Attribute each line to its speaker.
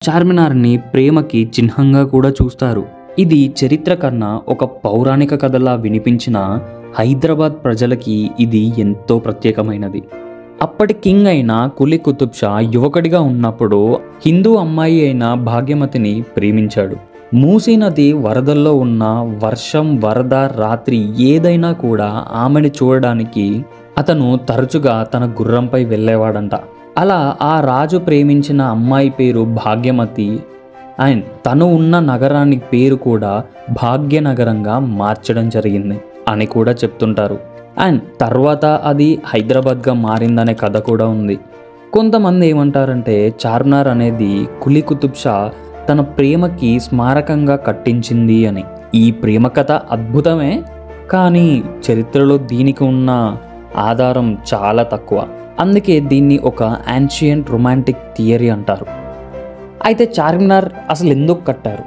Speaker 1: చార్మినార్ని ప్రేమకి చిహ్నంగా కూడా చూస్తారు. ఇది చరిత్ర కన్నా ఒక పౌరాణిక కథలా వినిపించిన హైదరాబాద్ ప్రజలకి ఇది ఎంతో ప్రత్యేకమైనది. అప్పటి కింగ్ అయిన కులీ కుతుబ్ షా యువకుడిగా ఉన్నప్పుడు హిందూ అమ్మాయి అయిన భాగ్యమతిని ప్రేమించాడు. మూసీ నది వరదల్లో ఉన్న వర్షం, వరద, రాత్రి ఏదైనా కూడా ఆమెను చూడడానికి అతను తరచుగా తన గుర్రంపై వెళ్ళేవాడంట. అలా ఆ రాజు ప్రేమించిన అమ్మాయి పేరు భాగ్యమతి అండ్ తను ఉన్న నగరానికి పేరు కూడా భాగ్యనగరంగా మార్చడం జరిగింది అని కూడా చెప్తుంటారు. అండ్ తర్వాత అది హైదరాబాద్గా మారిందనే కథ కూడా ఉంది. కొంతమంది ఏమంటారంటే చార్మినార్ అనేది కులీ కుతుబ్ షా తన ప్రేమకి స్మారకంగా కట్టించింది అని. ఈ ప్రేమ కథ అద్భుతమే, కానీ చరిత్రలో దీనికి ఉన్న ఆధారం చాలా తక్కువ. అందుకే దీన్ని ఒక యాన్షియంట్ రొమాంటిక్ థియరీ అంటారు. అయితే చార్మినార్ అసలు ఎందుకు కట్టారు?